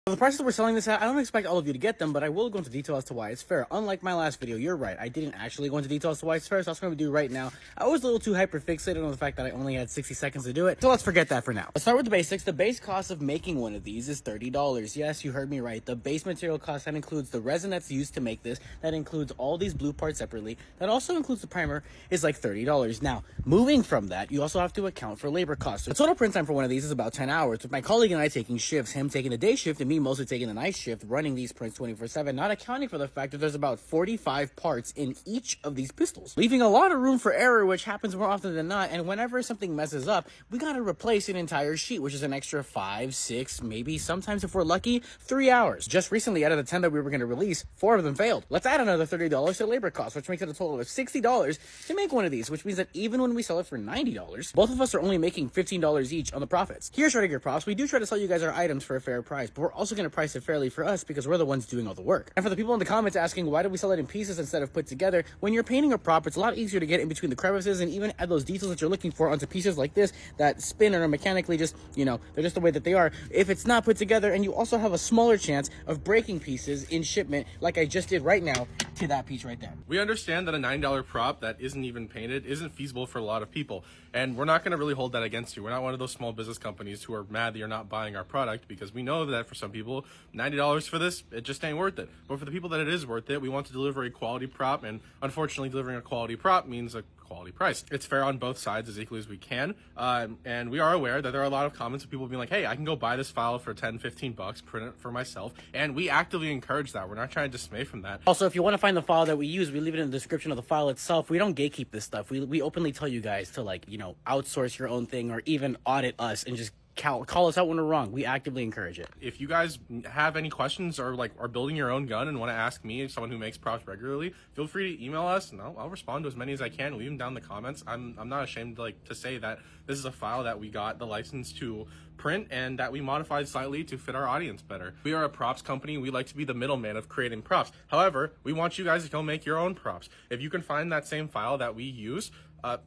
For the prices we're selling this at, I don't expect all of you to get them, but I will go into detail as to why it's fair. Unlike my last video, you're right, I didn't actually go into detail as to why it's fair, so that's what I'm going to do right now. I was a little too hyper-fixated on the fact that I only had 60 seconds to do it, so let's forget that for now. Let's start with the basics. The base cost of making one of these is $30. Yes, you heard me right. The base material cost, that includes the resin that's used to make this, that includes all these blue parts separately, that also includes the primer, is like $30. Now, moving from that, you also have to account for labor costs. So the total print time for one of these is about 10 hours, with my colleague and I taking shifts, him taking the day shift and me mostly taking the night shift, running these prints 24/7, not accounting for the fact that there's about 45 parts in each of these pistols, leaving a lot of room for error, which happens more often than not. And whenever something messes up, we gotta replace an entire sheet, which is an extra 5, 6, maybe sometimes if we're lucky, 3 hours. Just recently, out of the 10 that we were going to release, 4 of them failed. Let's add another $30 to labor costs, which makes it a total of $60 to make one of these, which means that even when we sell it for $90, both of us are only making $15 each on the profits. Here's Shredding Your Props. We do try to sell you guys our items for a fair price, but we're also going to price it fairly for us because we're the ones doing all the work. And for the people in the comments asking why do we sell it in pieces instead of put together, when you're painting a prop, it's a lot easier to get in between the crevices and even add those details that you're looking for onto pieces like this that spin and are mechanically just, you know, they're just the way that they are if it's not put together. And you also have a smaller chance of breaking pieces in shipment like I just did right now to that piece right there. We understand that a $9 prop that isn't even painted isn't feasible for a lot of people, and we're not going to really hold that against you. We're not one of those small business companies who are mad that you're not buying our product, because we know that for some people, $90 for this, it just ain't worth it. But for the people that it is worth it, we want to deliver a quality prop, and unfortunately delivering a quality prop means a quality price. It's fair on both sides as equally as we can, and we are aware that there are a lot of comments of people being like, hey, I can go buy this file for 10, 15 bucks, print it for myself, and we actively encourage that. We're not trying to dismay from that. Also, if you want to find the file that we use, we leave it in the description of the file itself. We don't gatekeep this stuff. We openly tell you guys to, like, you know, outsource your own thing or even audit us and just call us out when we're wrong. We actively encourage it. If you guys have any questions or like are building your own gun and want to ask me, someone who makes props regularly, feel free to email us and I'll respond to as many as I can. Leave them down in the comments. I'm not ashamed to say that this is a file that we got the license to print and that we modified slightly to fit our audience better. We are a props company. We like to be the middleman of creating props. However, we want you guys to go make your own props. If you can find that same file that we use,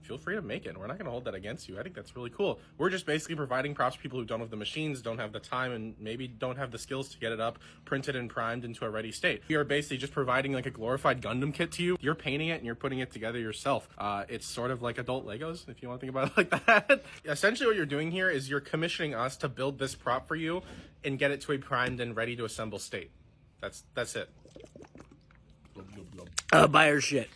feel free to make it. We're not going to hold that against you. I think that's really cool. We're just basically providing props for people who don't have the machines, don't have the time, and maybe don't have the skills to get it up, printed and primed into a ready state. We are basically just providing like a glorified Gundam kit to you. You're painting it and you're putting it together yourself. It's sort of like adult Legos, if you want to think about it like that. Essentially what you're doing here is you're commissioning us to build this prop for you and get it to a primed and ready to assemble state. That's it. Buy our shit.